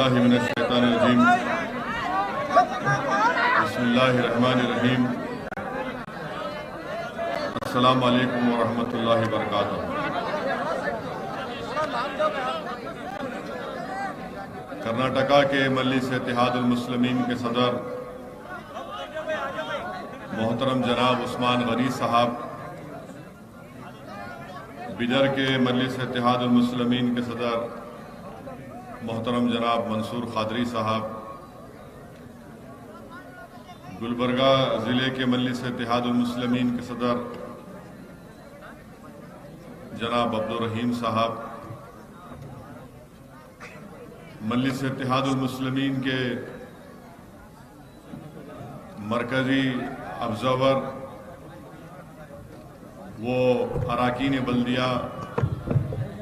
باللہ من الشیطان الرجیم بسم اللہ الرحمن الرحیم السلام علیکم ورحمۃ اللہ وبرکاتہ۔ کرناٹکا کے مجلس اتحاد المسلمین کے صدر محترم جناب عثمان غنی صاحب، بیدر کے مجلس اتحاد المسلمین کے صدر محترم جناب منصور قادری صاحب، گلبرگہ ضلع کے مجلس اتحاد المسلمین کے صدر جناب عبدالرحیم صاحب، مجلس اتحاد المسلمین کے مرکزی ابزرور وہ اراکین بلدیہ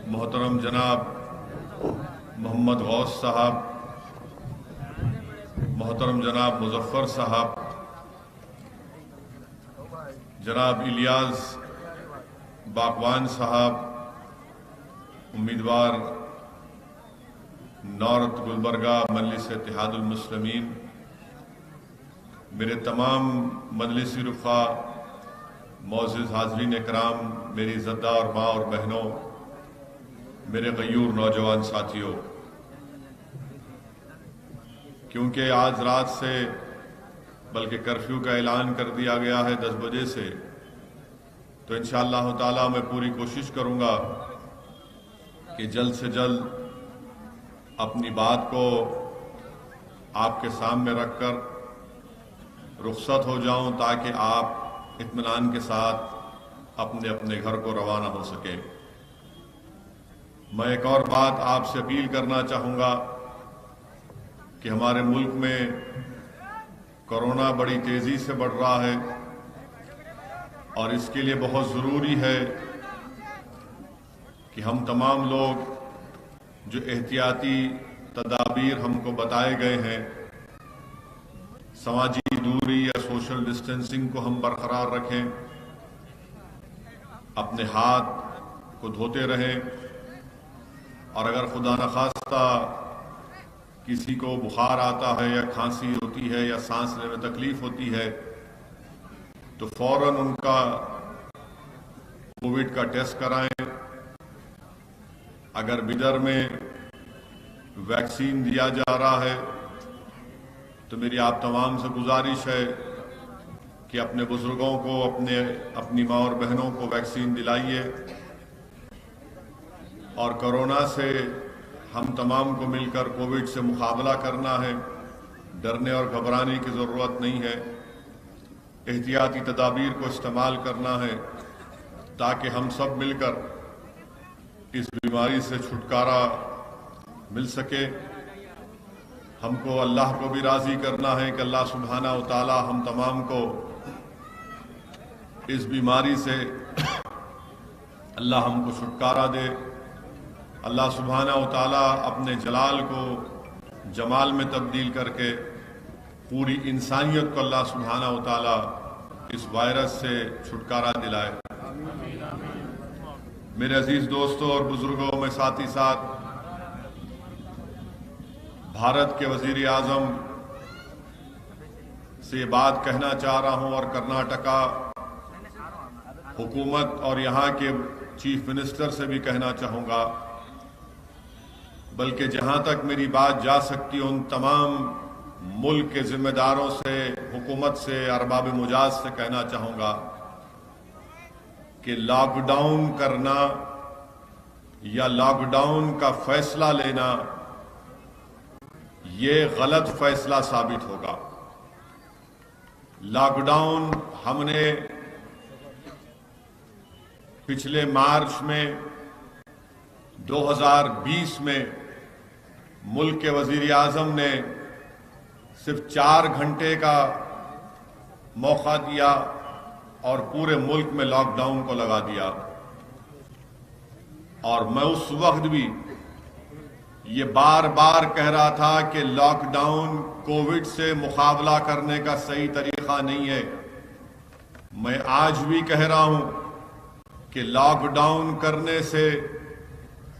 محترم جناب محمد غوث صاحب، محترم جناب مظفر صاحب، جناب الیاس باقوان صاحب، امیدوار نارتھ گلبرگہ مجلس اتحاد المسلمین، میرے تمام مجلسی رفقا، معزز حاضرین اکرام، میری زدہ اور ماں اور بہنوں، میرے غیور نوجوان ساتھیوں، کیونکہ آج رات سے بلکہ کرفیو کا اعلان کر دیا گیا ہے 10 بجے سے، تو انشاءاللہ تعالی میں پوری کوشش کروں گا کہ جلد سے جلد اپنی بات کو آپ کے سامنے رکھ کر رخصت ہو جاؤں تاکہ آپ اطمینان کے ساتھ اپنے اپنے گھر کو روانہ ہو سکیں۔ میں ایک اور بات آپ سے اپیل کرنا چاہوں گا کہ ہمارے ملک میں کورونا بڑی تیزی سے بڑھ رہا ہے اور اس کے لیے بہت ضروری ہے کہ ہم تمام لوگ جو احتیاطی تدابیر ہم کو بتائے گئے ہیں، سماجی دوری یا سوشل ڈسٹینسنگ کو ہم برقرار رکھیں، اپنے ہاتھ کو دھوتے رہیں، اور اگر خدا نخواستہ کسی کو بخار آتا ہے یا کھانسی ہوتی ہے یا سانس لینے میں تکلیف ہوتی ہے تو فوراً ان کا کووڈ کا ٹیسٹ کرائیں۔ اگر بیدر میں ویکسین دیا جا رہا ہے تو میری آپ تمام سے گزارش ہے کہ اپنے بزرگوں کو، اپنی ماں اور بہنوں کو ویکسین دلائیے، اور کورونا سے ہم تمام کو مل کر کووڈ سے مقابلہ کرنا ہے، ڈرنے اور گھبرانے کی ضرورت نہیں ہے، احتیاطی تدابیر کو استعمال کرنا ہے تاکہ ہم سب مل کر اس بیماری سے چھٹکارا مل سکے۔ ہم کو اللہ کو بھی راضی کرنا ہے کہ اللہ سبحانہ و تعالی ہم تمام کو اس بیماری سے اللہ ہم کو چھٹکارا دے۔ اللہ سبحانہ و تعالی اپنے جلال کو جمال میں تبدیل کر کے پوری انسانیت کو اللہ سبحانہ و تعالی اس وائرس سے چھٹکارا دلائے۔ میرے عزیز دوستوں اور بزرگوں، میں ساتھ ہی ساتھ بھارت کے وزیر اعظم سے یہ بات کہنا چاہ رہا ہوں، اور کرناٹکا حکومت اور یہاں کے چیف منسٹر سے بھی کہنا چاہوں گا، بلکہ جہاں تک میری بات جا سکتی ہے ان تمام ملک کے ذمہ داروں سے، حکومت سے، ارباب مجاز سے کہنا چاہوں گا کہ لاک ڈاؤن کرنا یا لاک ڈاؤن کا فیصلہ لینا یہ غلط فیصلہ ثابت ہوگا۔ لاک ڈاؤن ہم نے پچھلے مارچ میں 2020 میں ملک کے وزیر اعظم نے صرف 4 گھنٹے کا موقع دیا اور پورے ملک میں لاک ڈاؤن کو لگا دیا، اور میں اس وقت بھی یہ بار بار کہہ رہا تھا کہ لاک ڈاؤن کووڈ سے مقابلہ کرنے کا صحیح طریقہ نہیں ہے۔ میں آج بھی کہہ رہا ہوں کہ لاک ڈاؤن کرنے سے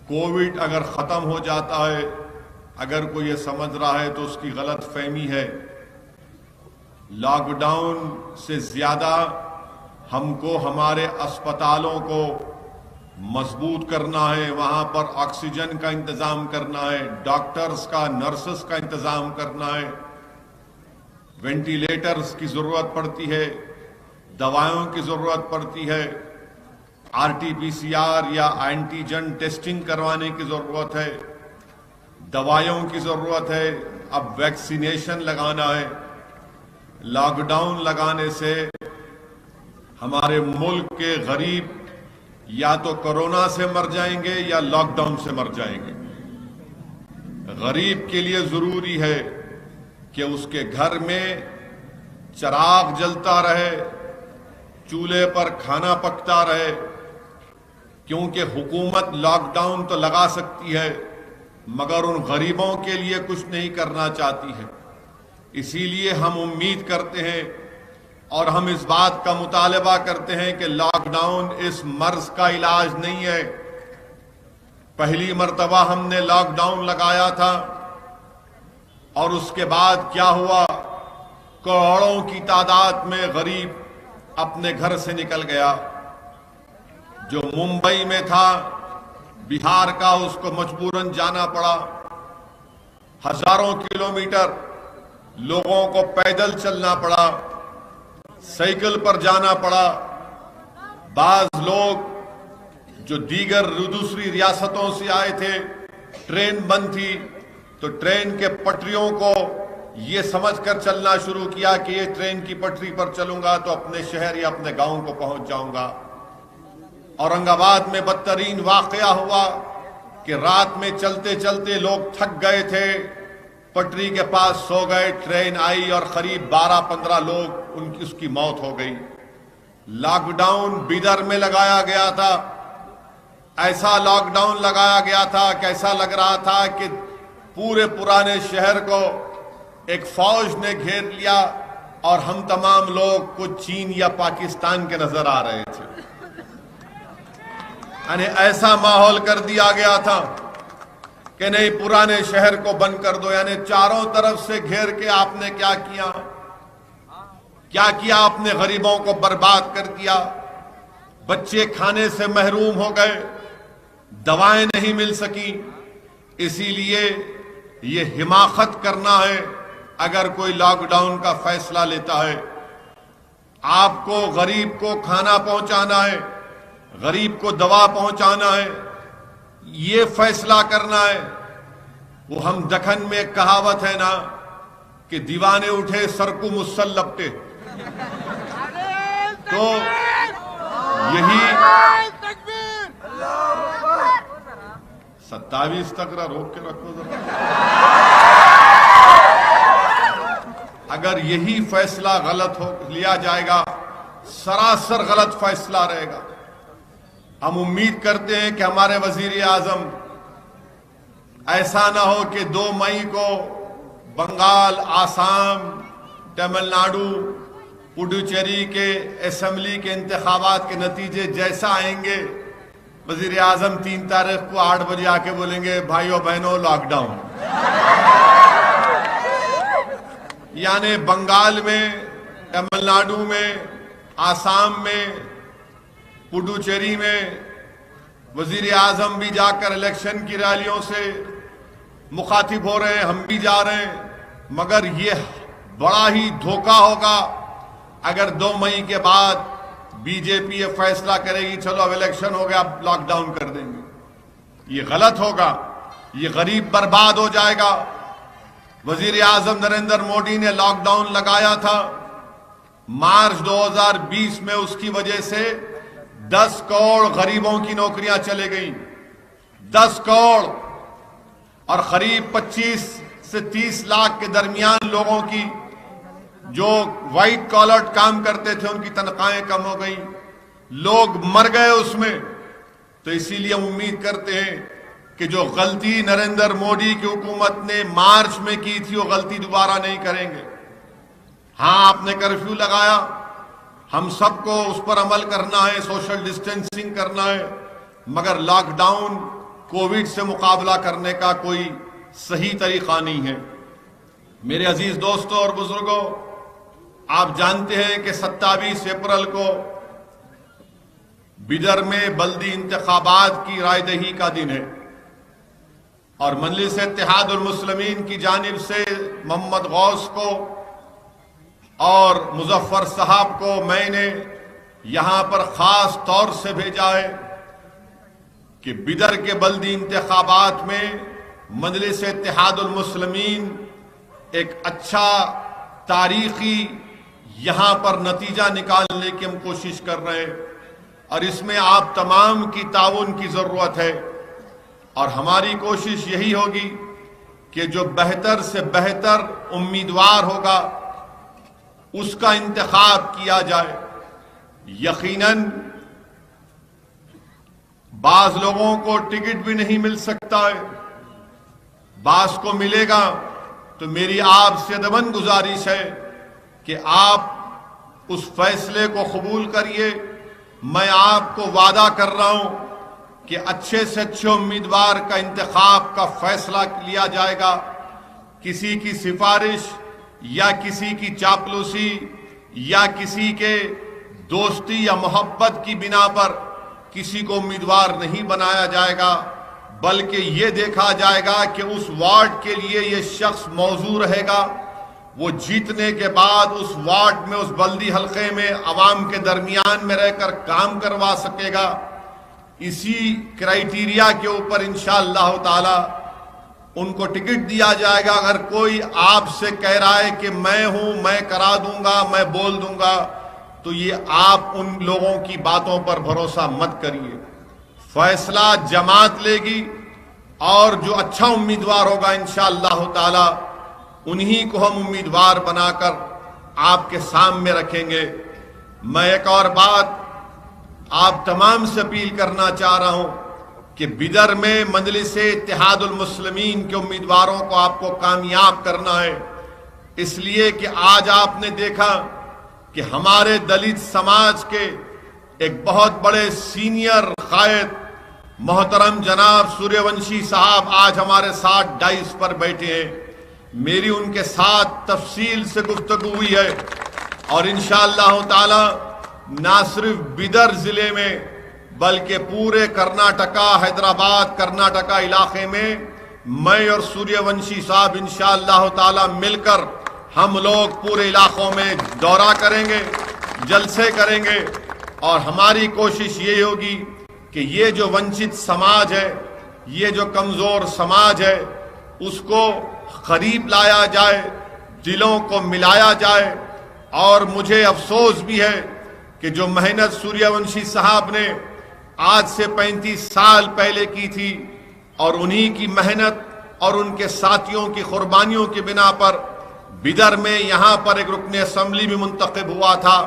کووڈ اگر ختم ہو جاتا ہے، اگر کوئی یہ سمجھ رہا ہے تو اس کی غلط فہمی ہے۔ لاک ڈاؤن سے زیادہ ہم کو ہمارے اسپتالوں کو مضبوط کرنا ہے، وہاں پر آکسیجن کا انتظام کرنا ہے، ڈاکٹرز کا، نرسز کا انتظام کرنا ہے، وینٹیلیٹرز کی ضرورت پڑتی ہے، دوائیوں کی ضرورت پڑتی ہے، RT-PCR یا اینٹیجن ٹیسٹنگ کروانے کی ضرورت ہے، دوائیوں کی ضرورت ہے، اب ویکسینیشن لگانا ہے۔ لاک ڈاؤن لگانے سے ہمارے ملک کے غریب یا تو کورونا سے مر جائیں گے یا لاک ڈاؤن سے مر جائیں گے۔ غریب کے لیے ضروری ہے کہ اس کے گھر میں چراغ جلتا رہے، چولہے پر کھانا پکتا رہے، کیونکہ حکومت لاک ڈاؤن تو لگا سکتی ہے مگر ان غریبوں کے لیے کچھ نہیں کرنا چاہتی ہے۔ اسی لیے ہم امید کرتے ہیں اور ہم اس بات کا مطالبہ کرتے ہیں کہ لاک ڈاؤن اس مرض کا علاج نہیں ہے۔ پہلی مرتبہ ہم نے لاک ڈاؤن لگایا تھا اور اس کے بعد کیا ہوا، کروڑوں کی تعداد میں غریب اپنے گھر سے نکل گیا۔ جو ممبئی میں تھا، بہار کا، اس کو مجبوراً جانا پڑا۔ ہزاروں کلومیٹر لوگوں کو پیدل چلنا پڑا، سائیکل پر جانا پڑا۔ بعض لوگ جو دوسری ریاستوں سے آئے تھے، ٹرین بند تھی تو ٹرین کے پٹریوں کو یہ سمجھ کر چلنا شروع کیا کہ یہ ٹرین کی پٹری پر چلوں گا تو اپنے شہر یا اپنے گاؤں کو پہنچ جاؤں گا۔ اورنگ آباد میں بدترین واقعہ ہوا کہ رات میں چلتے چلتے لوگ تھک گئے تھے، پٹری کے پاس سو گئے، ٹرین آئی اور قریب 12-15 لوگ اس کی موت ہو گئی۔ لاک ڈاؤن بیدر میں لگایا گیا تھا، ایسا لاک ڈاؤن لگایا گیا تھا کہ ایسا لگ رہا تھا کہ پورے پرانے شہر کو ایک فوج نے گھیر لیا اور ہم تمام لوگ کچھ چین یا پاکستان کے نظر آ رہے تھے۔ یعنی ایسا ماحول کر دیا گیا تھا کہ نہیں، پرانے شہر کو بند کر دو۔ یعنی چاروں طرف سے گھیر کے آپ نے کیا کیا آپ نے غریبوں کو برباد کر دیا۔ بچے کھانے سے محروم ہو گئے، دوائیں نہیں مل سکی۔ اسی لیے یہ حماقت کرنا ہے اگر کوئی لاک ڈاؤن کا فیصلہ لیتا ہے۔ آپ کو غریب کو کھانا پہنچانا ہے، غریب کو دوا پہنچانا ہے، یہ فیصلہ کرنا ہے۔ وہ ہم دکن میں ایک کہاوت ہے نا کہ دیوانے اٹھے سر کو مسل لپٹے، تو یہی 27 تک روک کے رکھو ذرا۔ اگر یہی فیصلہ غلط لیا جائے گا، سراسر غلط فیصلہ رہے گا۔ ہم امید کرتے ہیں کہ ہمارے وزیر اعظم ایسا نہ ہو کہ 2 مئی کو بنگال، آسام، تمل ناڈو، پڈوچیری کے اسمبلی کے انتخابات کے نتیجے جیسا آئیں گے، وزیر اعظم 3 تاریخ کو 8 بجے آ کے بولیں گے بھائیو بہنوں لاک ڈاؤن۔ یعنی بنگال میں، تمل ناڈو میں، آسام میں، پڈوچیری میں وزیر اعظم بھی جا کر الیکشن کی ریلیوں سے مخاطب ہو رہے ہیں، ہم بھی جا رہے ہیں، مگر یہ بڑا ہی دھوکہ ہوگا اگر 2 مئی کے بعد بی جے پی یہ فیصلہ کرے گی چلو اب الیکشن ہو گیا اب لاک ڈاؤن کر دیں گے۔ یہ غلط ہوگا، یہ غریب برباد ہو جائے گا۔ وزیر اعظم نریندر مودی نے لاک ڈاؤن لگایا تھا، مارچ 2020 میں اس کی وجہ سے 10 کروڑ غریبوں کی نوکریاں چلے گئیں، 10 کروڑ، اور قریب 25 سے 30 لاکھ کے درمیان لوگوں کی جو وائٹ کالر کام کرتے تھے ان کی تنخواہیں کم ہو گئی، لوگ مر گئے اس میں۔ تو اسی لیے ہم امید کرتے ہیں کہ جو غلطی نریندر مودی کی حکومت نے مارچ میں کی تھی وہ غلطی دوبارہ نہیں کریں گے۔ ہاں، آپ نے کرفیو لگایا، ہم سب کو اس پر عمل کرنا ہے، سوشل ڈسٹینسنگ کرنا ہے، مگر لاک ڈاؤن کووڈ سے مقابلہ کرنے کا کوئی صحیح طریقہ نہیں ہے۔ میرے عزیز دوستوں اور بزرگوں، آپ جانتے ہیں کہ 27 اپریل کو بیدر میں بلدی انتخابات کی رائے دہی کا دن ہے، اور مجلس اتحاد المسلمین کی جانب سے محمد غوث کو اور مظفر صاحب کو میں نے یہاں پر خاص طور سے بھیجا ہے کہ بیدر کے بلدی انتخابات میں مجلس اتحاد المسلمین ایک اچھا تاریخی یہاں پر نتیجہ نکالنے کی ہم کوشش کر رہے ہیں، اور اس میں آپ تمام کی تعاون کی ضرورت ہے، اور ہماری کوشش یہی ہوگی کہ جو بہتر سے بہتر امیدوار ہوگا اس کا انتخاب کیا جائے۔ یقیناً بعض لوگوں کو ٹکٹ بھی نہیں مل سکتا ہے، بعض کو ملے گا، تو میری آپ سے دمن گزارش ہے کہ آپ اس فیصلے کو قبول کریے۔ میں آپ کو وعدہ کر رہا ہوں کہ اچھے سے اچھے امیدوار کا انتخاب کا فیصلہ لیا جائے گا۔ کسی کی سفارش یا کسی کی چاپلوسی یا کسی کے دوستی یا محبت کی بنا پر کسی کو امیدوار نہیں بنایا جائے گا، بلکہ یہ دیکھا جائے گا کہ اس وارڈ کے لیے یہ شخص موزوں رہے گا، وہ جیتنے کے بعد اس وارڈ میں، اس بلدی حلقے میں عوام کے درمیان میں رہ کر کام کروا سکے گا۔ اسی کرائیٹیریا کے اوپر انشاءاللہ تعالی ان کو ٹکٹ دیا جائے گا۔ اگر کوئی آپ سے کہہ رہا ہے کہ میں ہوں، میں کرا دوں گا، میں بول دوں گا، تو یہ آپ ان لوگوں کی باتوں پر بھروسہ مت کریے۔ فیصلہ جماعت لے گی، اور جو اچھا امیدوار ہوگا انشاءاللہ تعالی انہی کو ہم امیدوار بنا کر آپ کے سامنے رکھیں گے۔ میں ایک اور بات آپ تمام سے اپیل کرنا چاہ رہا ہوں کہ بیدر میں مجلس اتحاد المسلمین کے امیدواروں کو آپ کو کامیاب کرنا ہے، اس لیے کہ آج آپ نے دیکھا کہ ہمارے دلت سماج کے ایک بہت بڑے سینئر قائد محترم جناب سوریہ ونشی صاحب آج ہمارے ساتھ ڈائس پر بیٹھے ہیں۔ میری ان کے ساتھ تفصیل سے گفتگو ہوئی ہے، اور انشاءاللہ تعالی نہ صرف بیدر ضلع میں بلکہ پورے کرناٹکا، حیدرآباد کرناٹکا علاقے میں میں اور سوریہ ونشی صاحب انشاءاللہ تعالی مل کر ہم لوگ پورے علاقوں میں دورہ کریں گے، جلسے کریں گے، اور ہماری کوشش یہ ہوگی کہ یہ جو ونچت سماج ہے، یہ جو کمزور سماج ہے، اس کو قریب لایا جائے، دلوں کو ملایا جائے۔ اور مجھے افسوس بھی ہے کہ جو محنت سوریہ ونشی صاحب نے آج سے 35 سال پہلے کی تھی، اور انہی کی محنت اور ان کے ساتھیوں کی قربانیوں کی بنا پر بیدر میں یہاں پر ایک رکن اسمبلی بھی منتخب ہوا تھا،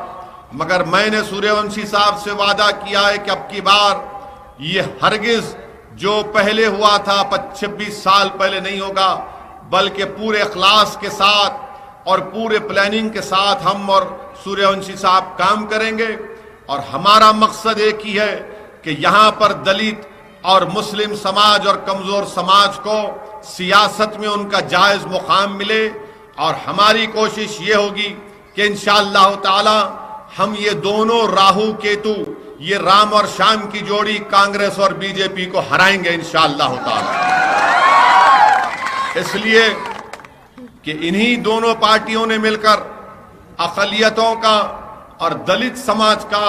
مگر میں نے سوریہ ونشی صاحب سے وعدہ کیا ہے کہ اب کی بار یہ ہرگز جو پہلے ہوا تھا 26 سال پہلے نہیں ہوگا، بلکہ پورے اخلاص کے ساتھ اور پورے پلاننگ کے ساتھ ہم اور سوریہ ونشی صاحب کام کریں گے۔ اور ہمارا مقصد ایک ہی ہے کہ یہاں پر دلت اور مسلم سماج اور کمزور سماج کو سیاست میں ان کا جائز مقام ملے، اور ہماری کوشش یہ ہوگی کہ انشاءاللہ تعالی ہم یہ دونوں راہو کیتو، یہ رام اور شام کی جوڑی کانگریس اور بی جے پی کو ہرائیں گے انشاءاللہ تعالی۔ اس لیے کہ انہی دونوں پارٹیوں نے مل کر اقلیتوں کا اور دلت سماج کا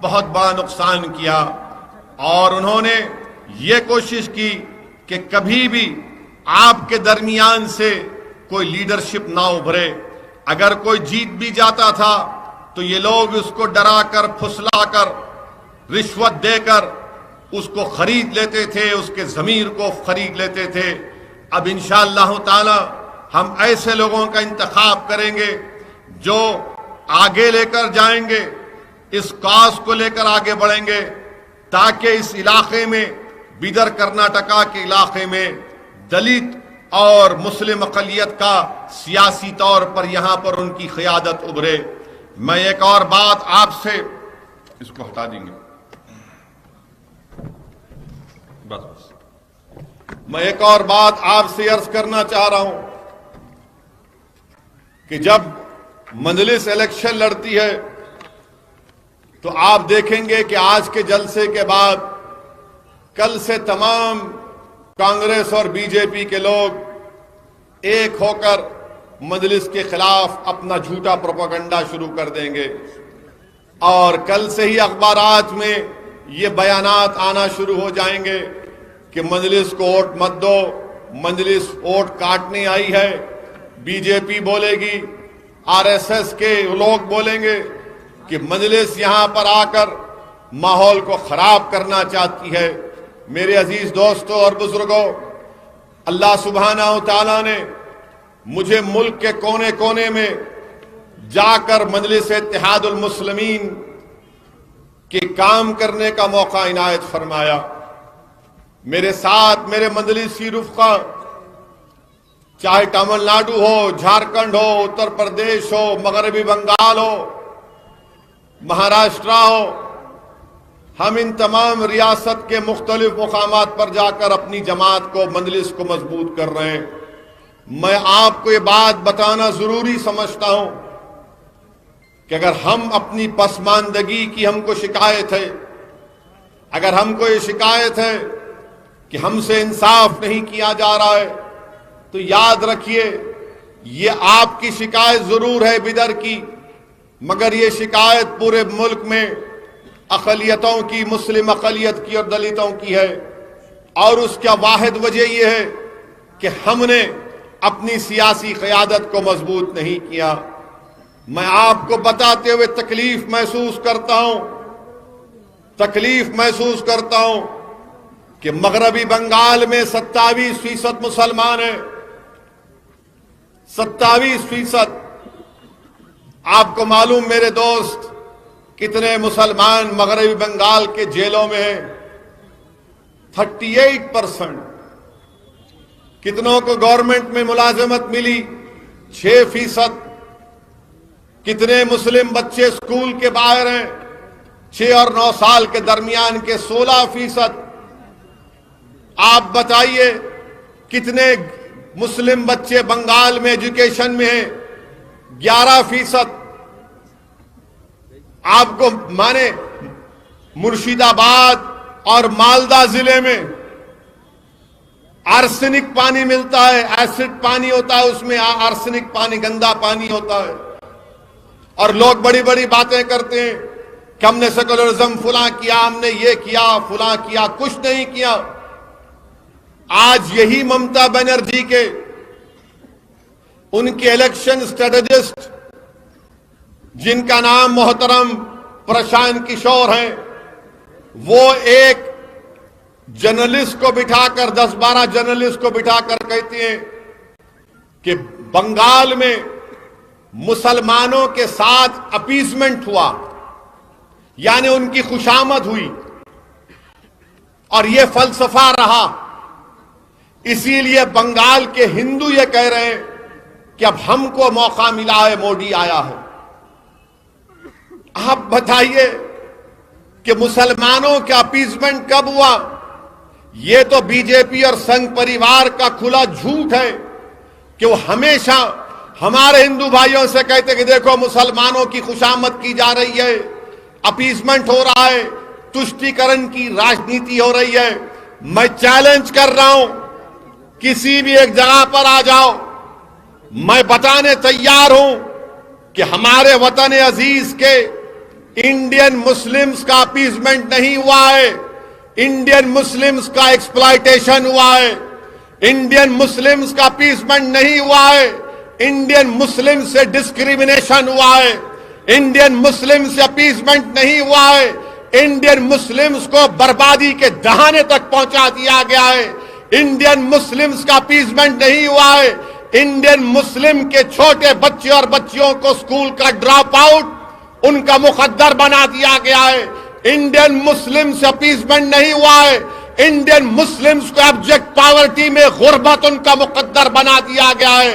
بہت بڑا نقصان کیا، اور انہوں نے یہ کوشش کی کہ کبھی بھی آپ کے درمیان سے کوئی لیڈرشپ نہ ابھرے۔ اگر کوئی جیت بھی جاتا تھا تو یہ لوگ اس کو ڈرا کر، پھسلا کر، رشوت دے کر اس کو خرید لیتے تھے، اس کے ضمیر کو خرید لیتے تھے۔ اب انشاءاللہ تعالی ہم ایسے لوگوں کا انتخاب کریں گے جو آگے لے کر جائیں گے، اس کاز کو لے کر آگے بڑھیں گے، تاکہ اس علاقے میں، بیدر کرناٹکا کے علاقے میں دلت اور مسلم اقلیت کا سیاسی طور پر یہاں پر ان کی قیادت ابھرے۔ میں ایک اور بات آپ سے، اس کو ہٹا دیں گے، بس میں ایک اور بات آپ سے عرض کرنا چاہ رہا ہوں کہ جب مجلس الیکشن لڑتی ہے تو آپ دیکھیں گے کہ آج کے جلسے کے بعد کل سے تمام کانگریس اور بی جے پی کے لوگ ایک ہو کر مجلس کے خلاف اپنا جھوٹا پروپیگنڈا شروع کر دیں گے، اور کل سے ہی اخبارات میں یہ بیانات آنا شروع ہو جائیں گے کہ مجلس کو ووٹ مت دو، مجلس ووٹ کاٹنے آئی ہے۔ بی جے پی بولے گی، آر ایس ایس کے لوگ بولیں گے کہ مجلس یہاں پر آ کر ماحول کو خراب کرنا چاہتی ہے۔ میرے عزیز دوستوں اور بزرگوں، اللہ سبحانہ و تعالیٰ نے مجھے ملک کے کونے کونے میں جا کر مجلس اتحاد المسلمین کے کام کرنے کا موقع عنایت فرمایا۔ میرے ساتھ میرے مجلسی رفقا، چاہے تمل ناڈو ہو، جھارکھنڈ ہو، اتر پردیش ہو، مغربی بنگال ہو، مہاراشٹر ہو، ہم ان تمام ریاست کے مختلف مقامات پر جا کر اپنی جماعت کو، مجلس کو مضبوط کر رہے ہیں۔ میں آپ کو یہ بات بتانا ضروری سمجھتا ہوں کہ اگر ہم اپنی پسماندگی کی ہم کو شکایت ہے، اگر ہم کو یہ شکایت ہے کہ ہم سے انصاف نہیں کیا جا رہا ہے، تو یاد رکھیے یہ آپ کی شکایت ضرور ہے بدر کی، مگر یہ شکایت پورے ملک میں اقلیتوں کی، مسلم اقلیت کی اور دلتوں کی ہے، اور اس کا واحد وجہ یہ ہے کہ ہم نے اپنی سیاسی قیادت کو مضبوط نہیں کیا۔ میں آپ کو بتاتے ہوئے تکلیف محسوس کرتا ہوں کہ مغربی بنگال میں 27% مسلمان ہیں، 27%۔ آپ کو معلوم میرے دوست کتنے مسلمان مغربی بنگال کے جیلوں میں ہیں؟ 38%۔ کتنوں کو گورنمنٹ میں ملازمت ملی؟ 6%۔ کتنے مسلم بچے اسکول کے باہر ہیں؟ 6 اور 9 سال کے درمیان کے 16%۔ آپ بتائیے کتنے مسلم بچے بنگال میں ایجوکیشن میں ہیں؟ 11%۔ آپ کو مانے مرشید آباد اور مالدہ ضلع میں آرسینک پانی ملتا ہے، ایسڈ پانی ہوتا ہے، اس میں آرسینک پانی، گندا پانی ہوتا ہے، اور لوگ بڑی بڑی باتیں کرتے ہیں کہ ہم نے سیکولرزم فلاں کیا، ہم نے یہ کیا، فلاں کیا۔ کچھ نہیں کیا۔ آج یہی ممتا بنرجی کے ان کے الیکشن اسٹریٹجسٹ جن کا نام محترم پرشانت کشور ہیں، وہ ایک جرنلسٹ کو بٹھا کر، 10-12 جرنلسٹ کو بٹھا کر کہتے ہیں کہ بنگال میں مسلمانوں کے ساتھ اپیزمنٹ ہوا، یعنی ان کی خوشامد ہوئی، اور یہ فلسفہ رہا۔ اسی لیے بنگال کے ہندو یہ کہہ رہے ہیں کہ اب ہم کو موقع ملا ہے، مودی آیا ہے۔ آپ بتائیے کہ مسلمانوں کا اپیزمنٹ کب ہوا؟ یہ تو بی جے پی اور سنگھ پریوار کا کھلا جھوٹ ہے کہ وہ ہمیشہ ہمارے ہندو بھائیوں سے کہتے کہ دیکھو مسلمانوں کی خوشامد کی جا رہی ہے، اپیزمنٹ ہو رہا ہے، تشتیکرن کی راجنیتی ہو رہی ہے۔ میں چیلنج کر رہا ہوں، کسی بھی ایک جگہ پر آ جاؤ، میں بتانے تیار ہوں کہ ہمارے وطن عزیز کے انڈین مسلمز کا اپیزمنٹ نہیں ہوا ہے، انڈین مسلمز کا ایکسپلائٹیشن ہوا ہے، انڈین مسلمز کا اپیزمنٹ نہیں ہوا ہے، انڈین مسلم سے ڈسکریمنیشن ہوا ہے، انڈین مسلم سے اپیزمنٹ نہیں ہوا ہے، انڈین مسلمز کو بربادی کے دہانے تک پہنچا دیا گیا ہے، انڈین مسلمز کا اپیزمنٹ نہیں ہوا ہے، انڈین مسلم کے چھوٹے بچے اور بچیوں کو اسکول کا ڈراپ آؤٹ ان کا مقدر بنا دیا گیا ہے، انڈین مسلم سے اپیزمنٹ نہیں ہوا ہے، انڈین مسلمز کو ایبجیکٹ پاورٹی میں غربت ان کا مقدر بنا دیا گیا ہے،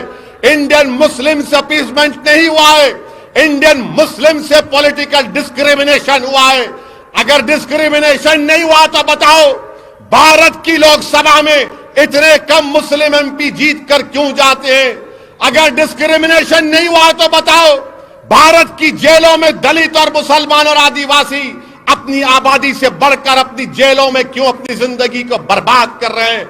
انڈین مسلم سے اپیزمنٹ نہیں ہوا ہے، انڈین مسلم سے پولیٹیکل ڈسکریمنیشن ہوا ہے۔ اگر ڈسکریمنیشن نہیں ہوا تو بتاؤ، بھارت کی لوک سبھا میں اتنے کم مسلم ایم پی جیت کر کیوں جاتے ہیں؟ اگر ڈسکریمنیشن نہیں ہوا تو بتاؤ، بھارت کی جیلوں میں دلت اور مسلمان اور آدیواسی اپنی آبادی سے بڑھ کر اپنی جیلوں میں کیوں اپنی زندگی کو برباد کر رہے ہیں؟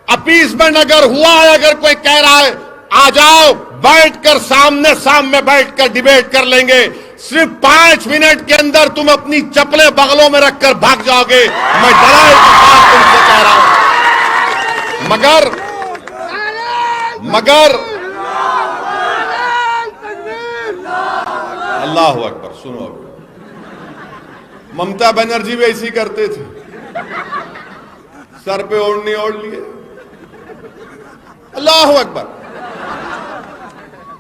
اپیسمنٹ اگر ہوا ہے، اگر کوئی کہہ رہا ہے آ جاؤ بیٹھ کر سامنے بیٹھ کر ڈیبیٹ کر لیں گے، صرف 5 منٹ کے اندر تم اپنی چپلیں بغلوں میں رکھ کر بھاگ جاؤ گے، میں ڈرائے کے ساتھ تم سے کہہ رہا ہوں۔ مگر اللہ اکبر، سنو اب، ممتا بنرجی بھی ایسی کرتے تھے، سر پہ اوڑھنی اوڑھ لیے، اللہ اکبر۔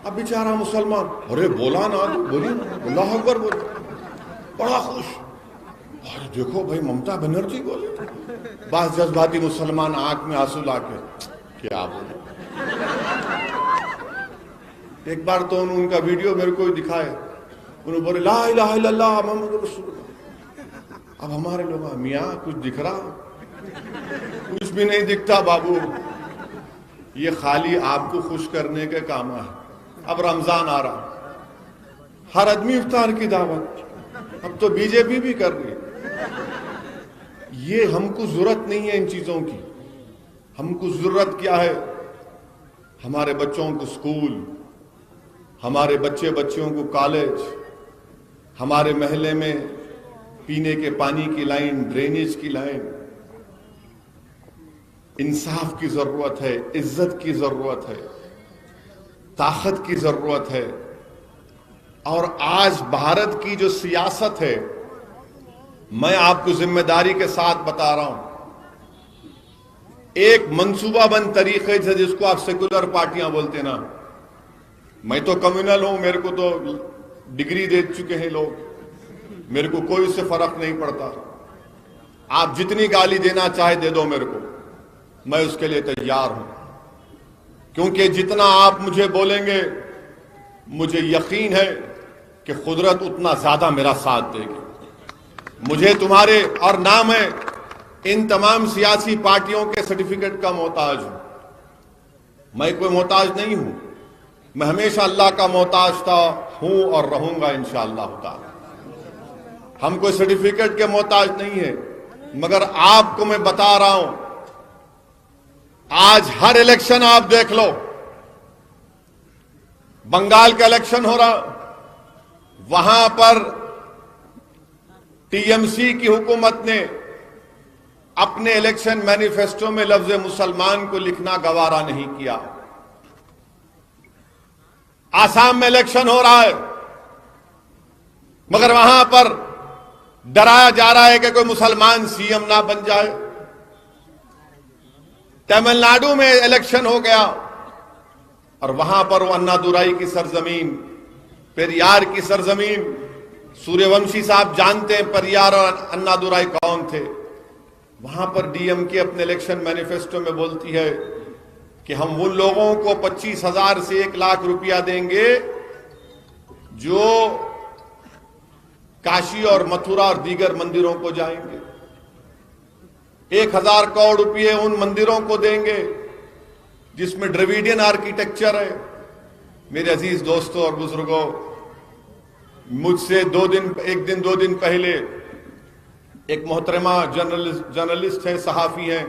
اب بیچارہ مسلمان، ارے بولا نا، بولی اللہ اکبر، بولا بڑا خوش، اور دیکھو بھائی ممتا بنرجی بولے۔ بعض جذباتی مسلمان آنکھ میں آنسو لا کے کیا بولے۔ ایک بار تو ان کا ویڈیو میرے کو دکھائے، انہوں بولے لا الہ الا اللہ محمد رسول اللہ۔ اب ہمارے لوگ میاں کچھ دکھ رہا؟ کچھ بھی نہیں دکھتا بابو، یہ خالی آپ کو خوش کرنے کے کام ہے۔ اب رمضان آ رہا، ہر آدمی افطار کی دعوت، اب تو بی جے پی بھی کر رہی ہے۔ یہ ہم کو ضرورت نہیں ہے ان چیزوں کی، ہم کو ضرورت کیا ہے؟ ہمارے بچوں کو سکول، ہمارے بچیوں کو کالج، ہمارے محلے میں پینے کے پانی کی لائن، ڈرینیج کی لائن۔ انصاف کی ضرورت ہے، عزت کی ضرورت ہے، طاقت کی ضرورت ہے۔ اور آج بھارت کی جو سیاست ہے، میں آپ کو ذمہ داری کے ساتھ بتا رہا ہوں، ایک منصوبہ بند طریقے سے، جس کو آپ سیکولر پارٹیاں بولتے نا، میں تو کمیونل ہوں، میرے کو تو ڈگری دے چکے ہیں لوگ، میرے کو کوئی اس سے فرق نہیں پڑتا، آپ جتنی گالی دینا چاہے دے دو میرے کو، میں اس کے لیے تیار ہوں، کیونکہ جتنا آپ مجھے بولیں گے مجھے یقین ہے کہ قدرت اتنا زیادہ میرا ساتھ دے گی۔ مجھے تمہارے اور نہ میں ان تمام سیاسی پارٹیوں کے سرٹیفکیٹ کا محتاج ہوں، میں کوئی محتاج نہیں ہوں، میں ہمیشہ اللہ کا محتاج تھا، ہوں اور رہوں گا انشاءاللہ تعالی۔ ہم کوئی سرٹیفکیٹ کے محتاج نہیں ہیں، مگر آپ کو میں بتا رہا ہوں، آج ہر الیکشن آپ دیکھ لو، بنگال کا الیکشن ہو رہا، وہاں پر ٹی ایم سی کی حکومت نے اپنے الیکشن مینیفیسٹو میں لفظ مسلمان کو لکھنا گوارا نہیں کیا۔ آسام میں الیکشن ہو رہا ہے، مگر وہاں پر ڈرایا جا رہا ہے کہ کوئی مسلمان سی ایم نہ بن جائے۔ تمل ناڈو میں الیکشن ہو گیا، اور وہاں پر وہ انا دورائی کی سرزمین، پیریار کی سرزمین، سوریہ ونشی صاحب جانتے ہیں پیریار اور انا دورائی کون تھے۔ وہاں پر ڈی ایم کے اپنے الیکشن مینیفیسٹو میں بولتی ہے کہ ہم ان لوگوں کو 25,000 سے 1,00,000 روپیہ دیں گے جو کاشی اور متھرا اور دیگر مندروں کو جائیں گے، 1,000 کروڑ روپئے ان مندروں کو دیں گے جس میں ڈریویڈین آرکیٹیکچر ہے۔ میرے عزیز دوستوں اور بزرگوں، مجھ سے 2 دن پہلے ایک محترمہ جرنلسٹ ہیں، صحافی ہیں،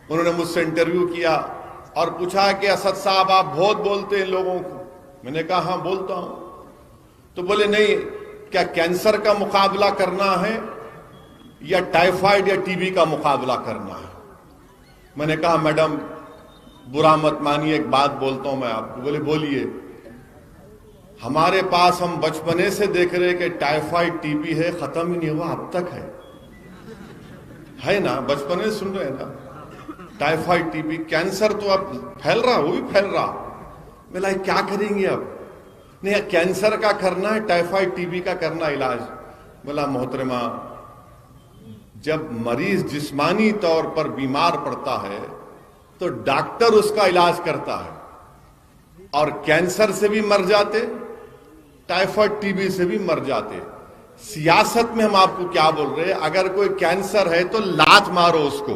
انہوں نے مجھ سے انٹرویو کیا اور پوچھا کہ اسد صاحب آپ بہت بولتے ہیں لوگوں کو۔ میں نے کہا ہاں بولتا ہوں۔ تو بولے نہیں، کیا کینسر کا مقابلہ کرنا ہے یا ٹائیفائیڈ یا ٹی بی کا مقابلہ کرنا ہے؟ میں نے کہا میڈم برا مت مانیے، ایک بات بولتا ہوں میں آپ کو۔ بولے بولیے۔ ہمارے پاس ہم بچپنے سے دیکھ رہے کہ ٹائیفائیڈ ٹی بی ہے، ختم ہی نہیں ہوا، اب تک ہے نا، بچپنے سے سن رہے ہیں نا، ٹائیفائیڈ ٹی بی، کینسر تو اب پھیل رہا، وہ بھی پھیل رہا۔ بولا کیا کریں گے اب؟ نہیں، کینسر کا کرنا ہے، ٹائیفائیڈ ٹی بی کا کرنا علاج۔ بولا محترمہ، جب مریض جسمانی طور پر بیمار پڑتا ہے تو ڈاکٹر اس کا علاج کرتا ہے، اور کینسر سے بھی مر جاتے، ٹائیفائیڈ ٹی بی سے بھی مر جاتے۔ سیاست میں ہم آپ کو کیا بول رہے ہیں؟ اگر کوئی کینسر ہے تو لات مارو اس کو،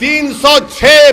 306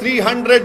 300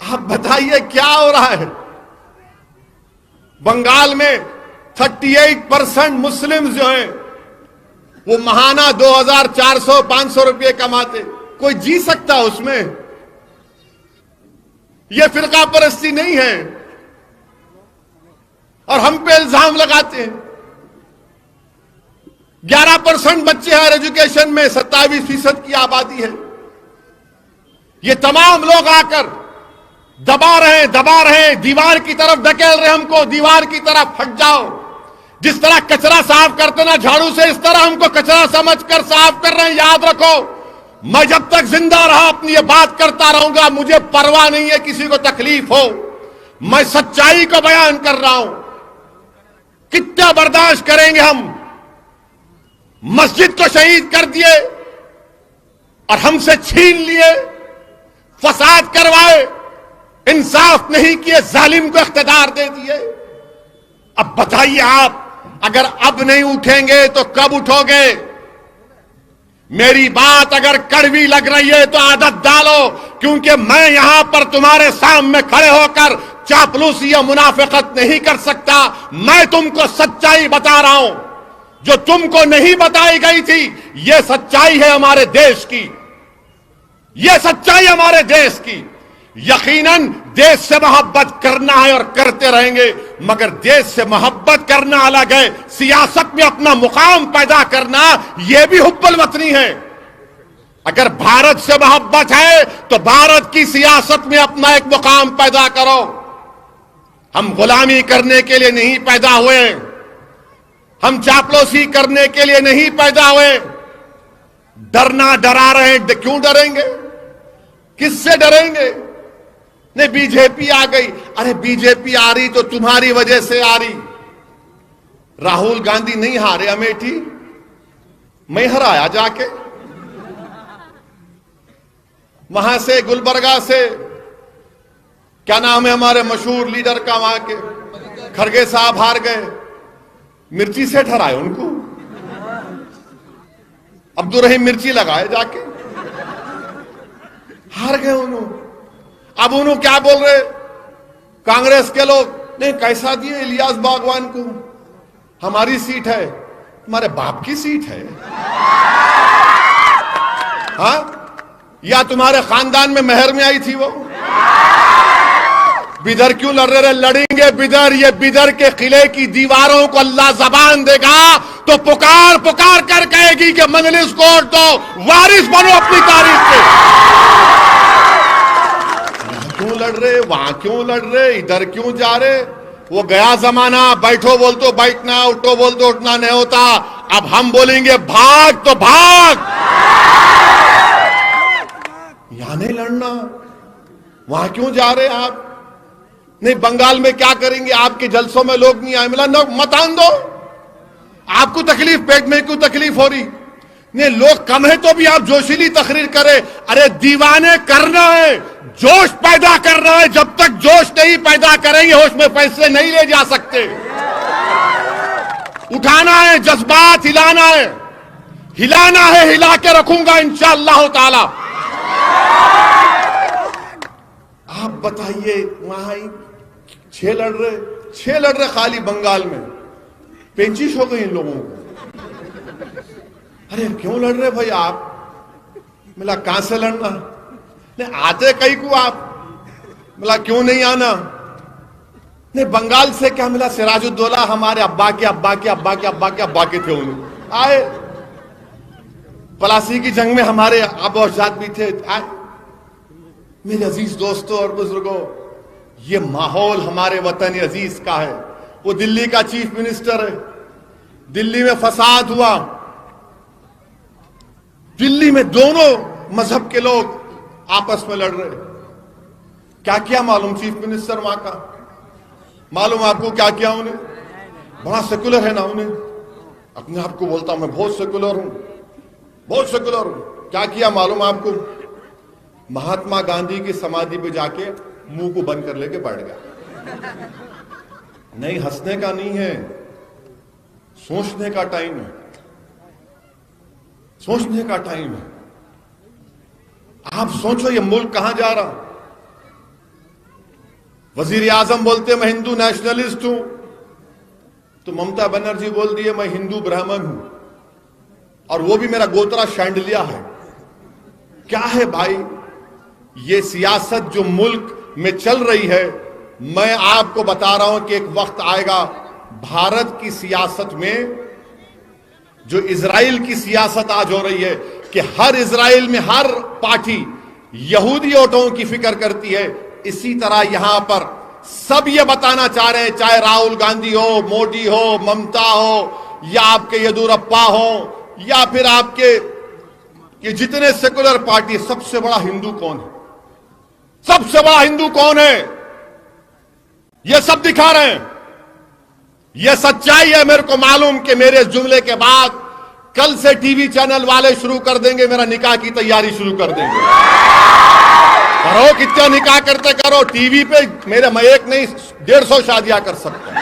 آپ بتائیے کیا ہو رہا ہے؟ بنگال میں 38% مسلم جو ہیں وہ ماہانہ 2400-500 روپے کماتے. کوئی جی سکتا اس میں؟ یہ فرقہ پرستی نہیں ہے. اور ہم پہ الزام لگاتے ہیں. 11% بچے ہائر ایجوکیشن میں، 27% کی آبادی ہے. یہ تمام لوگ آ کر دبا رہے ہیں، دیوار کی طرف دھکیل رہے ہم کو، دیوار کی طرف ہٹ جاؤ. جس طرح کچرا صاف کرتے نا جھاڑو سے، اس طرح ہم کو کچرا سمجھ کر صاف کر رہے ہیں. یاد رکھو، میں جب تک زندہ رہا اپنی یہ بات کرتا رہوں گا. مجھے پرواہ نہیں ہے کسی کو تکلیف ہو، میں سچائی کو بیان کر رہا ہوں. کتنا برداشت کریں گے ہم؟ مسجد کو شہید کر دیے اور ہم سے چھین لیے، فساد کروائے، انصاف نہیں کیے، ظالم کو اقتدار دے دیے. اب بتائیے آپ، اگر اب نہیں اٹھیں گے تو کب اٹھو گے؟ میری بات اگر کڑوی لگ رہی ہے تو عادت ڈالو، کیونکہ میں یہاں پر تمہارے سامنے کھڑے ہو کر چاپلوسی یا منافقت نہیں کر سکتا. میں تم کو سچائی بتا رہا ہوں جو تم کو نہیں بتائی گئی تھی. یہ سچائی ہے ہمارے دیش کی، یہ سچائی ہمارے دیش کی. یقیناً دیش سے محبت کرنا ہے اور کرتے رہیں گے، مگر دیش سے محبت کرنا الگ ہے، سیاست میں اپنا مقام پیدا کرنا یہ بھی حب الوطنی ہے. اگر بھارت سے محبت ہے تو بھارت کی سیاست میں اپنا ایک مقام پیدا کرو. ہم غلامی کرنے کے لیے نہیں پیدا ہوئے، ہم چاپلوسی کرنے کے لیے نہیں پیدا ہوئے. ڈرنا ڈرا رہے ہیں، کیوں ڈریں گے؟ کس سے ڈریں گے؟ نہیں، بی جے پی آ گئی. ارے بی جے پی آ رہی تو تمہاری وجہ سے آ رہی. راہل گاندھی نہیں ہارے امیٹھی، میں ہرایا جا کے. وہاں سے گلبرگہ سے کیا نام ہے ہمارے مشہور لیڈر کا، وہاں کے کھڑگے صاحب ہار گئے. مرچی سے ٹھہرائے ان کو، عبدالرحیم مرچی لگائے جا کے، ہار گئے انہوں. اب انہوں کیا بول رہے کانگریس کے لوگ؟ نہیں، کیسا دیے الیاس باغوان کو؟ ہماری سیٹ ہے. تمہارے باپ کی سیٹ ہے؟ ہاں، یا تمہارے خاندان میں مہر میں آئی تھی وہ؟ بدر کیوں لڑ رہے؟ لڑیں گے بدر. یہ بدر کے قلعے کی دیواروں کو اللہ زبان دے گا تو پکار پکار کر کہے گی کہ مجلس کوٹ دو، وارث بنو اپنی تاریخ کے. کیوں لڑ رہے؟ وہاں کیوں لڑ رہے؟ ادھر کیوں جا رہے؟ وہ گیا زمانہ، بیٹھو بول تو بیٹھنا، اٹھو بول تو اٹھنا نہیں ہوتا. اب ہم بولیں گے بھاگ تو بھاگ. یہاں نہیں لڑنا. وہاں کیوں جا رہے آپ؟ نہیں، بنگال میں کیا کریں گے؟ آپ کے جلسوں میں لوگ نہیں آئے. ملا مت آن دو. آپ کو تکلیف، پیٹ میں کیوں تکلیف ہو رہی؟ نہیں، لوگ کم ہے تو بھی آپ جوشیلی تقریر کرے. ارے دیوانے کرنا ہے، جوش پیدا کرنا ہے. جب تک جوش نہیں پیدا کریں گے ہوش میں فیصلے نہیں لے جا سکتے. اٹھانا ہے، جذبات ہلانا ہے، ہلانا ہے، ہلا کے رکھوں گا انشاءاللہ تعالی. آپ بتائیے، وہاں 6 لڑ رہے خالی بنگال میں. پینچیش ہو گئی ان لوگوں کو. ارے کیوں لڑ رہے بھائی آپ؟ ملا کہاں سے لڑنا؟ نہیں، آتے کئی کو آپ؟ ملا کیوں نہیں آنا؟ نہیں، بنگال سے کیا ملا؟ سراج الدولہ ہمارے ابا کے ابا کے ابا کے ابا کے ابا کے تھے، انہوں آئے. پلاسی کی جنگ میں ہمارے ابا اجداد بھی تھے، آئے. میرے عزیز دوستوں اور بزرگوں، یہ ماحول ہمارے وطن عزیز کا ہے. وہ دلی کا چیف منسٹر ہے. دلی میں فساد ہوا، دلی میں دونوں مذہب کے لوگ آپس میں لڑ رہے. کیا کیا معلوم چیف منسٹر وہاں کا؟ معلوم آپ کو کیا کیا انہیں؟ بڑا سیکولر ہے نا انہیں. اپنے آپ کو بولتا ہوں میں بہت سیکولر ہوں، بہت سیکولر ہوں. کیا کیا معلوم آپ کو؟ مہاتما گاندھی کی سمادھی پہ جا کے منہ کو بند کر لے کے بیٹھ گیا. نہیں، ہنسنے کا نہیں ہے، سوچنے کا ٹائم ہے، سوچنے کا ٹائم ہے. آپ سوچو یہ ملک کہاں جا رہا؟ وزیر اعظم بولتے میں ہندو نیشنلسٹ ہوں، تو ممتا بنرجی بول دی ہے میں ہندو برہمن ہوں، اور وہ بھی میرا گوترا شینڈلیا ہے۔ کیا ہے بھائی یہ سیاست جو ملک میں چل رہی ہے؟ میں آپ کو بتا رہا ہوں کہ ایک وقت آئے گا بھارت کی سیاست میں جو اسرائیل کی سیاست آج ہو رہی ہے کہ ہر اسرائیل میں ہر پارٹی یہودی ووٹوں کی فکر کرتی ہے، اسی طرح یہاں پر سب یہ بتانا چاہ رہے ہیں، چاہے راہل گاندھی ہو، مودی ہو، ممتا ہو، یا آپ کے یدورپا ہو، یا پھر آپ کے یہ جتنے سیکولر پارٹی، سب سے بڑا ہندو کون ہے؟ سب سے بڑا ہندو کون ہے؟ یہ سب دکھا رہے ہیں۔ یہ سچائی ہے، میرے کو معلوم کہ میرے اس جملے کے بعد کل سے ٹی وی چینل والے شروع کر دیں گے، میرا نکاح کی تیاری شروع کر دیں گے۔ کرو کتنا نکاح کرتے کرو، ٹی وی پہ میں ایک نہیں 150 شادیاں کر سکتا ہوں،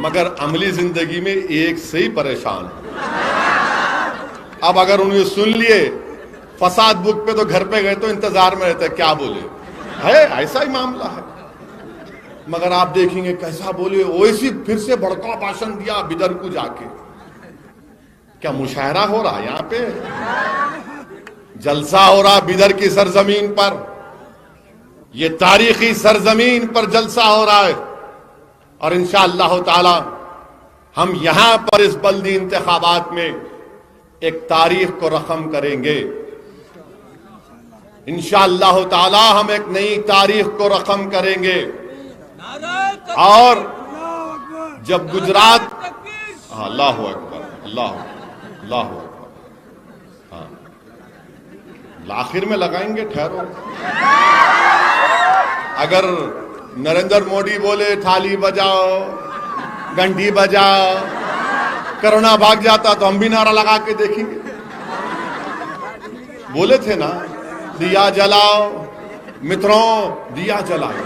مگر عملی زندگی میں ایک سے ہی پریشان ہوں۔ اب اگر انہیں سن لیے فساد بک پہ تو گھر پہ گئے تو انتظار میں رہتے کیا بولے، ہے ایسا ہی معاملہ ہے۔ مگر آپ دیکھیں گے کیسا بولے، ویسی پھر سے بڑکا بھاشن دیا بدر کو جا کے۔ کیا مشاعرہ ہو رہا یہاں پہ؟ جلسہ ہو رہا بدر کی سرزمین پر، یہ تاریخی سرزمین پر جلسہ ہو رہا ہے، اور انشاءاللہ تعالی ہم یہاں پر اس بلدی انتخابات میں ایک تاریخ کو رقم کریں گے۔ انشاءاللہ تعالی ہم ایک نئی تاریخ کو رقم کریں گے، اور جب گجرات اللہ اکبر اللہ اکبر، ہاں آخر میں لگائیں گے، ٹھہرو۔ اگر نریندر مودی بولے تھالی بجاؤ، گھنٹی بجاؤ، کرونا بھاگ جاتا تو ہم بھی نعرہ لگا کے دیکھیں گے۔ بولے تھے نا دیا جلاؤ متروں، دیا جلاؤ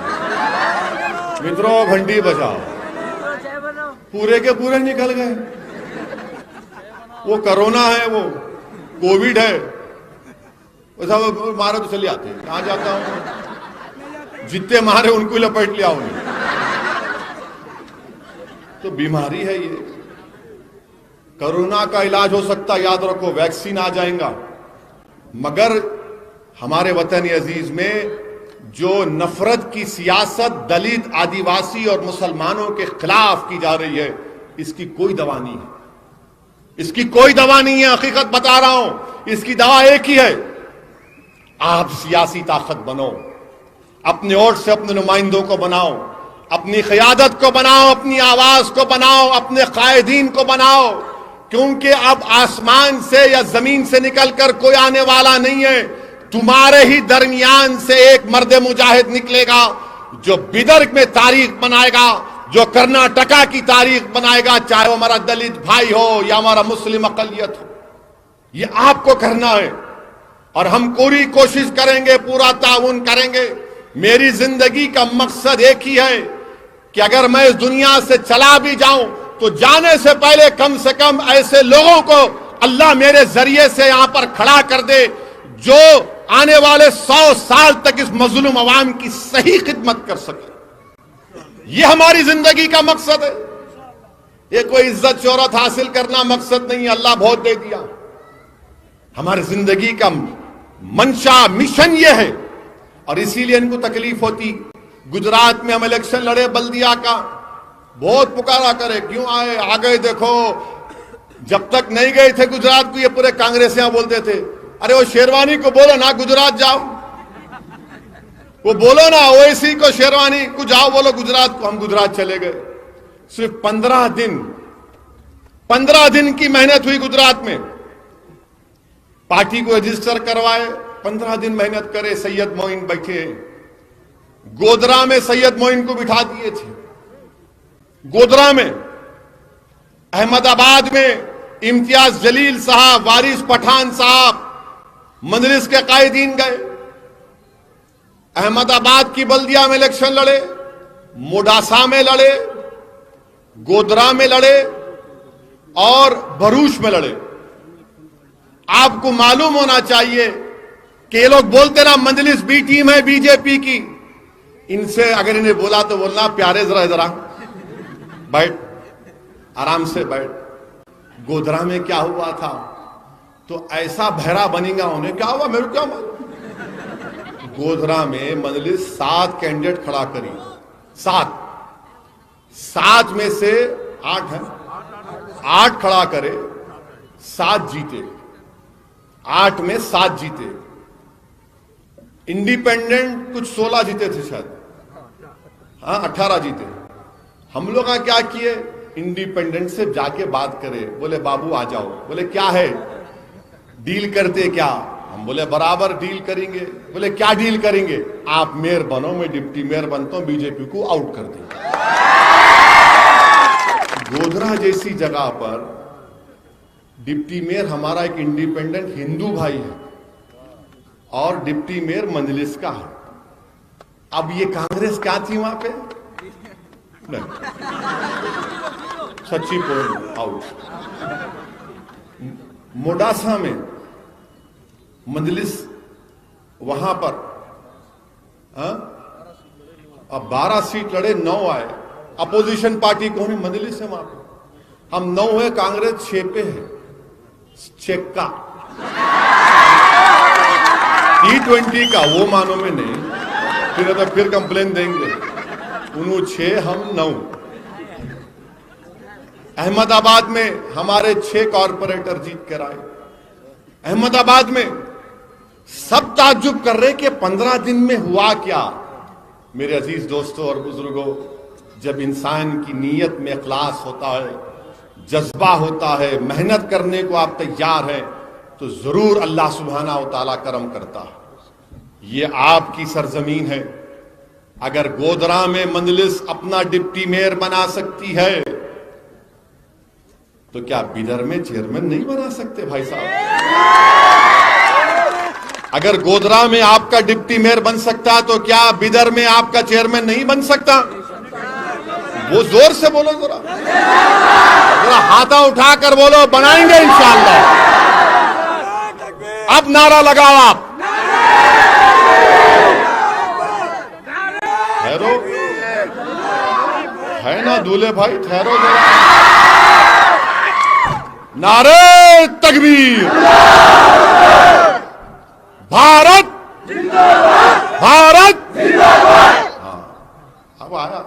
متروں، گھنٹی بجاؤ، پورے کے پورے نکل گئے۔ وہ کرونا ہے، وہ کووڈ ہے، مارے تو چلے آتے ہیں، کہاں جاتا ہوں، جتنے مارے ان کو لپیٹ لیا انہیں۔ تو بیماری ہے یہ، کرونا کا علاج ہو سکتا، یاد رکھو ویکسین آ جائیں گا، مگر ہمارے وطن عزیز میں جو نفرت کی سیاست دلت، آدیواسی اور مسلمانوں کے خلاف کی جا رہی ہے، اس کی کوئی دوا نہیں ہے، اس کی کوئی دوا نہیں ہے، حقیقت بتا رہا ہوں، اس کی دوا ایک ہی ہے، آپ سیاسی طاقت بنو، اپنے ووٹ سے اپنے نمائندوں کو بناؤ، اپنی قیادت کو بناؤ، اپنی آواز کو بناؤ، اپنے قائدین کو بناؤ، کیونکہ اب آسمان سے یا زمین سے نکل کر کوئی آنے والا نہیں ہے، تمہارے ہی درمیان سے ایک مرد مجاہد نکلے گا جو بدر میں تاریخ بنائے گا، جو کرناٹکا کی تاریخ بنائے گا، چاہے وہ ہمارا دلت بھائی ہو یا ہمارا مسلم اقلیت ہو۔ یہ آپ کو کرنا ہے، اور ہم پوری کوشش کریں گے، پورا تعاون کریں گے۔ میری زندگی کا مقصد ایک ہی ہے کہ اگر میں اس دنیا سے چلا بھی جاؤں تو جانے سے پہلے کم سے کم ایسے لوگوں کو اللہ میرے ذریعے سے یہاں پر کھڑا کر دے جو آنے والے 100 سال تک اس مظلوم عوام کی صحیح خدمت کر سکے۔ یہ ہماری زندگی کا مقصد ہے، یہ کوئی عزت شہرت حاصل کرنا مقصد نہیں، اللہ بہت دے دیا۔ ہماری زندگی کا منشا، مشن یہ ہے، اور اسی لیے ان کو تکلیف ہوتی۔ گجرات میں ہم الیکشن لڑے بلدیہ کا، بہت پکارا کرے کیوں آئے، آ گئے، دیکھو جب تک نہیں گئے تھے گجرات کو یہ پورے کانگریسیاں بولتے تھے ارے وہ شیروانی کو بولو نا گجرات جاؤ، وہ بولو نا اویسی کو شیروانی کو جاؤ بولو گجرات کو۔ ہم گجرات چلے گئے، صرف 15 دن کی محنت ہوئی گجرات میں، پارٹی کو رجسٹر کروائے، 15 دن محنت کرے، سید معین بیٹھے، گودرا میں سید معین کو بٹھا دیے تھے، گودرا میں، احمد آباد میں امتیاز جلیل صاحب، وارث پٹھان صاحب، مجلس کے قائدین گئے، احمد آباد کی بلدیہ میں الیکشن لڑے، موڈاسا میں لڑے، گودرا میں لڑے اور بھروچ میں لڑے۔ آپ کو معلوم ہونا چاہیے کہ یہ لوگ بولتے نا مجلس بی ٹیم ہے بی جے پی کی، ان سے اگر انہیں بولا تو بولنا پیارے ذرا ادھر آ، بیٹھ، آرام سے بیٹھ. گودرا میں کیا ہوا تھا تو ایسا بہرا بنیں گا انہیں کیا ہوا میرے کیا معلوم. گودرا میں مجلس 7 کینڈیڈیٹ کھڑا کری، 7 میں سے 8 ہیں، 8 کھڑا کرے، 7 جیتے، 8 میں 7 جیتے. انڈیپینڈنٹ کچھ 16 جیتے تھے شاید، ہاں 18 جیتے. ہم لوگ کیا کیے، انڈیپینڈنٹ سے جا کے بات کرے، بولے بابو آ جاؤ. بولے کیا ہے، ڈیل کرتے کیا؟ ہم بولے برابر ڈیل کریں گے. بولے کیا ڈیل کریں گے؟ آپ میئر بنو، میں ڈپٹی میئر بنتا ہوں، بی جے پی کو آؤٹ کر دیں. گودرا جیسی جگہ پر ڈپٹی میئر ہمارا ایک انڈیپینڈنٹ ہندو بھائی ہے اور ڈپٹی میئر مجلس کا ہے. اب یہ کانگریس کیا تھی وہاں پہ؟ سچی پوائنٹ آؤٹ. موڈاسا میں مجلس وہاں پر اب 12 سیٹ لڑے، 9 آئے. اپوزیشن پارٹی کون ہے؟ مجلس ہے وہاں پہ. ہم 9 ہے، کانگریس 6 پہ ہے. چیک کا T20 کا وہ مانوں میں نہیں، پھر کمپلین دیں گے. انہوں 6 ہم 9. احمد آباد میں ہمارے 6 کارپوریٹر جیت کر آئے. احمد آباد میں سب تعجب کر رہے کہ 15 دن میں ہوا کیا. میرے عزیز دوستوں اور بزرگوں، جب انسان کی نیت میں اخلاص ہوتا ہے، جذبہ ہوتا ہے، محنت کرنے کو آپ تیار ہیں، تو ضرور اللہ سبحانہ و تعالیٰ کرم کرتا ہے. یہ آپ کی سرزمین ہے. اگر گودرا میں مجلس اپنا ڈپٹی میئر بنا سکتی ہے تو کیا بیدر میں چیئرمین نہیں بنا سکتے بھائی صاحب؟ اگر گودرا میں آپ کا ڈپٹی میئر بن سکتا تو کیا بیدر میں آپ کا چیئرمین نہیں بن سکتا؟ وہ زور سے بولو، ذرا ہاتھا اٹھا کر بولو، بنائیں گے انشاءاللہ. اب نعرہ لگاؤ آپ. ٹھہرو، ہے نا دولے بھائی، ٹھہرو ذرا. نعرہ تکبیر، بھارت بھارت. ہاں اب آیا.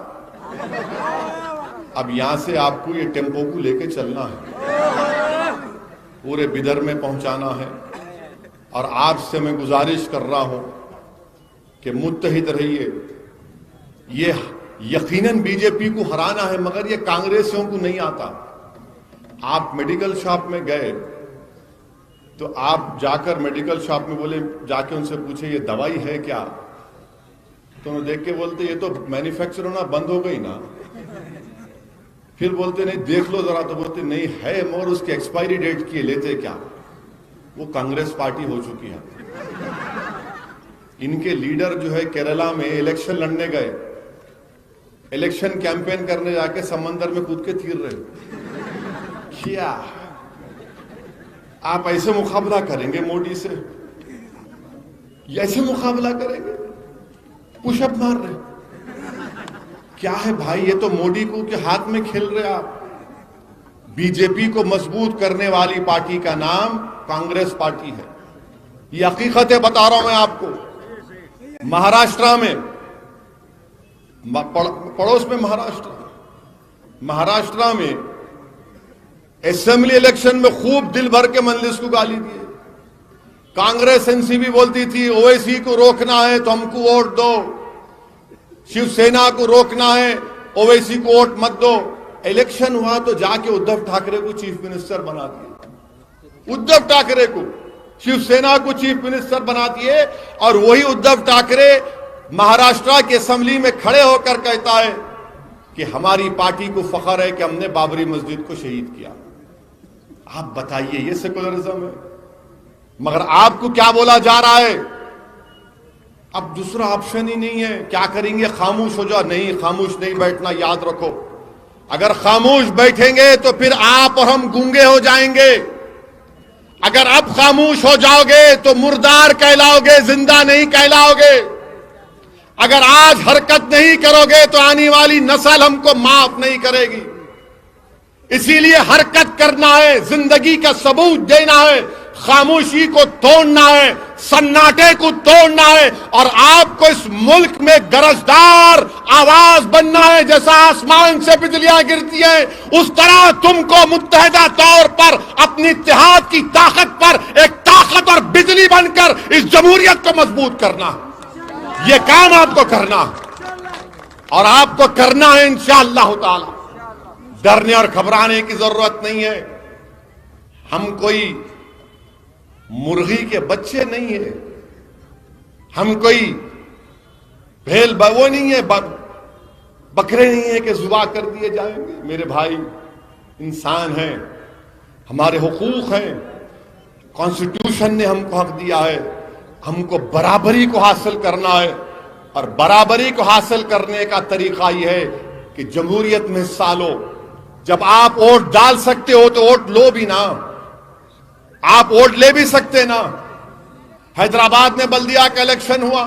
اب یہاں سے آپ کو یہ ٹیمپو کو لے کے چلنا ہے، پورے بیدر میں پہنچانا ہے. اور آپ سے میں گزارش کر رہا ہوں کہ متحد رہیے. یہ یقیناً بی جے پی کو ہرانا ہے، مگر یہ کانگریسیوں کو نہیں آتا. آپ میڈیکل شاپ میں گئے تو آپ جا کر میڈیکل شاپ میں بولے، جا کے ان سے پوچھے یہ دوائی ہے کیا؟ تو انہوں دیکھ کے بولتے یہ تو مینوفیکچر ہونا بند ہو گئی نا. پھر بولتے نہیں دیکھ لو ذرا، تو بولتے نہیں ہے مگر اس کی ایکسپائری ڈیٹ کی لیتے کیا؟ وہ کانگریس پارٹی ہو چکی ہے. ان کے لیڈر جو ہے کیرلا میں الیکشن لڑنے گئے، الیکشن کیمپین کرنے جا کے سمندر میں کود کے تیر رہے. کیا آپ ایسے مقابلہ کریں گے موڈی سے؟ ایسے مقابلہ کریں گے؟ پش اپ مار رہے. کیا ہے بھائی، یہ تو موڈی کو کے ہاتھ میں کھیل رہے آپ. بی جے پی کو مضبوط کرنے والی پارٹی کا نام کانگریس پارٹی ہے. یہ حقیقتیں بتا رہا ہوں میں آپ کو. مہاراشٹرا میں، پڑوس میں مہاراشٹرا میں اسمبلی الیکشن میں خوب دل بھر کے مجلس کو گالی دیے. کانگریس این سی بی بولتی تھی اویسی کو روکنا ہے تو ہم کو ووٹ دو، شیو سینا کو روکنا ہے اویسی کو ووٹ مت دو. الیکشن ہوا تو جا کے ادھو ٹھاکرے کو چیف منسٹر بنا دیے. ادھو ٹھاکرے کو، شیو سینا کو چیف منسٹر بنا دیے. اور وہی ادھو ٹھاکرے مہاراشٹرا کی اسمبلی میں کھڑے ہو کر کہتا ہے کہ ہماری پارٹی کو فخر ہے کہ ہم نے بابری مسجد کو شہید کیا. آپ بتائیے یہ سیکولرزم ہے؟ مگر آپ کو کیا بولا جا رہا ہے؟ اب دوسرا آپشن ہی نہیں ہے. کیا کریں گے؟ خاموش ہو جاؤ. نہیں، خاموش نہیں بیٹھنا، یاد رکھو. اگر خاموش بیٹھیں گے تو پھر آپ اور ہم گونگے ہو جائیں گے. اگر اب خاموش ہو جاؤ گے تو مردار کہلاؤ گے، زندہ نہیں کہلاؤ گے. اگر آج حرکت نہیں کرو گے تو آنے والی نسل ہم کو معاف نہیں کرے گی. اسی لیے حرکت کرنا ہے, زندگی کا ثبوت دینا ہے, خاموشی کو توڑنا ہے, سناٹے کو توڑنا ہے, اور آپ کو اس ملک میں گرجدار آواز بننا ہے. جیسا آسمان سے بجلیاں گرتی ہیں اس طرح تم کو متحدہ طور پر اپنی اتحاد کی طاقت پر ایک طاقت اور بجلی بن کر اس جمہوریت کو مضبوط کرنا. یہ کام آپ کو کرنا اور آپ کو کرنا ہے انشاءاللہ تعالی. ڈرنے اور گھبرانے کی ضرورت نہیں ہے. ہم کوئی مرغی کے بچے نہیں ہیں, ہم کوئی بھیل وہ نہیں ہے, بکرے نہیں ہیں کہ ذبح کر دیے جائیں گے. میرے بھائی انسان ہیں, ہمارے حقوق ہیں, کانسٹیٹیوشن نے ہم کو حق دیا ہے, ہم کو برابری کو حاصل کرنا ہے. اور برابری کو حاصل کرنے کا طریقہ یہ ہے کہ جمہوریت میں حصہ لو. جب آپ ووٹ ڈال سکتے ہو تو ووٹ لو بھی نا, آپ ووٹ لے بھی سکتے نا. حیدرآباد میں بلدیہ کا الیکشن ہوا,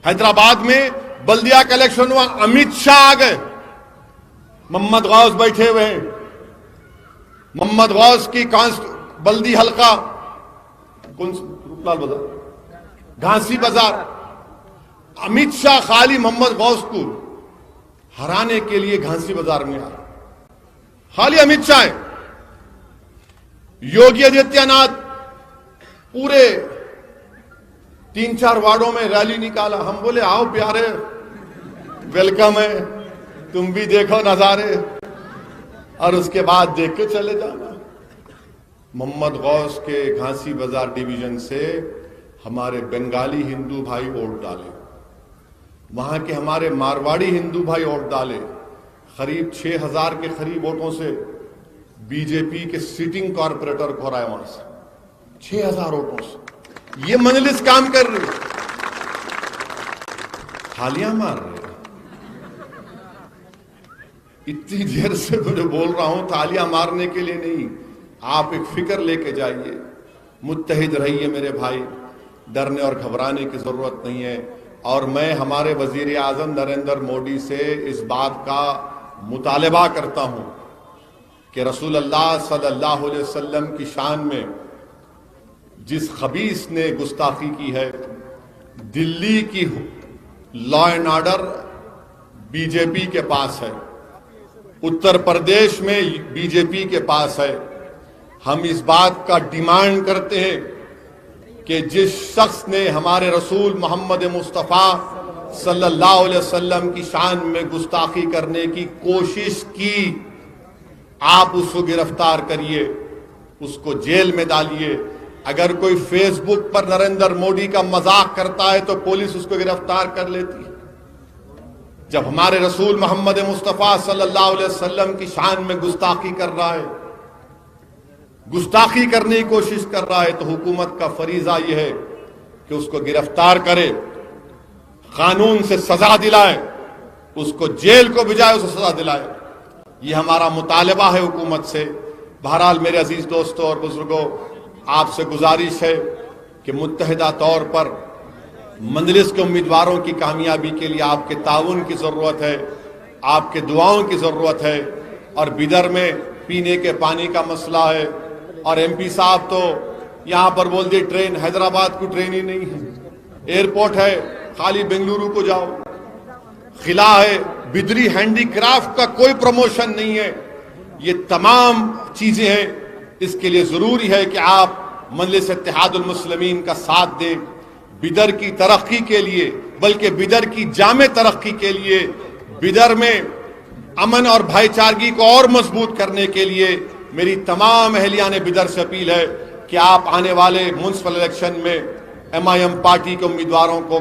حیدرآباد میں بلدیہ کا الیکشن ہوا, امیت شاہ آ گئے, محمد غوث بیٹھے ہوئے ہیں. محمد غوث کی بلدی حلقہ روپلال بازار, گھانسی بازار. امیت شاہ خالی محمد غوث کو ہرانے کے لیے گھانسی بازار میں آ, خالی امیت شاہ. یوگی آدتیہ ناتھ پورے 3-4 وارڈوں میں ریلی نکالا. ہم بولے آؤ پیارے, ویلکم ہے, تم بھی دیکھو نظارے, اور اس کے بعد دیکھ کے چلے جانا. محمد غوث کے گھانسی بازار ڈویژن سے ہمارے بنگالی ہندو بھائی ووٹ ڈالے, وہاں کے ہمارے مارواڑی ہندو بھائی ووٹ ڈالے. قریب 6000 کے قریب ووٹوں سے بی جے پی کے سٹنگ کارپوریٹر کو ہرایا وہاں سے 6000 ووٹوں سے. یہ مجلس کام کر رہی, تھالیاں مار رہے. اتنی دیر سے تو جو بول رہا ہوں تھالیاں مارنے کے لیے نہیں, آپ ایک فکر لے کے جائیے, متحد رہیے میرے بھائی. ڈرنے اور گھبرانے کی ضرورت نہیں ہے. اور میں ہمارے وزیر اعظم نریندر مودی سے اس بات کا مطالبہ کرتا ہوں کہ رسول اللہ صلی اللہ علیہ وسلم کی شان میں جس خبیث نے گستاخی کی ہے, دلی کی law and order B J P کے پاس ہے, اتر پردیش میں بی جے پی کے پاس ہے. ہم اس بات کا ڈیمانڈ کرتے ہیں کہ جس شخص نے ہمارے رسول محمد مصطفیٰ صلی اللہ علیہ وسلم کی شان میں گستاخی کرنے کی کوشش کی, آپ اس کو گرفتار کریے, اس کو جیل میں ڈالیے. اگر کوئی فیس بک پر نریندر مودی کا مذاق کرتا ہے تو پولیس اس کو گرفتار کر لیتی ہے. جب ہمارے رسول محمد مصطفیٰ صلی اللہ علیہ وسلم کی شان میں گستاخی کر رہا ہے, گستاخی کرنے کی کوشش کر رہا ہے, تو حکومت کا فریضہ یہ ہے کہ اس کو گرفتار کرے, قانون سے سزا دلائے, اس کو جیل کو بجائے اسے سزا دلائے. یہ ہمارا مطالبہ ہے حکومت سے. بہرحال میرے عزیز دوستوں اور بزرگوں, آپ سے گزارش ہے کہ متحدہ طور پر مجلس کے امیدواروں کی کامیابی کے لیے آپ کے تعاون کی ضرورت ہے, آپ کے دعاؤں کی ضرورت ہے. اور بیدر میں پینے کے پانی کا مسئلہ ہے, اور ایم پی صاحب تو یہاں پر بول دی ٹرین, حیدرآباد کو ٹرین ہی نہیں ہے, ایئرپورٹ ہے خالی بنگلورو کو جاؤ, قلعہ ہے, بدری ہینڈی کرافٹ کا کوئی پروموشن نہیں ہے. یہ تمام چیزیں ہیں. اس کے لیے ضروری ہے کہ آپ مجلس اتحاد المسلمین کا ساتھ دیں بیدر کی ترقی کے لیے, بلکہ بیدر کی جامع ترقی کے لیے, بیدر میں امن اور بھائی چارگی کو اور مضبوط کرنے کے لیے. میری تمام اہلیان بیدر سے اپیل ہے کہ آپ آنے والے میونسپل الیکشن میں MIM پارٹی کے امیدواروں کو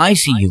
ICU,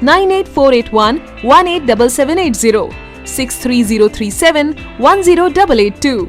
98481 187780, 63037 10882।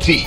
3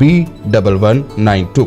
B1192,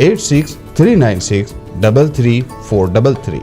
8639633433।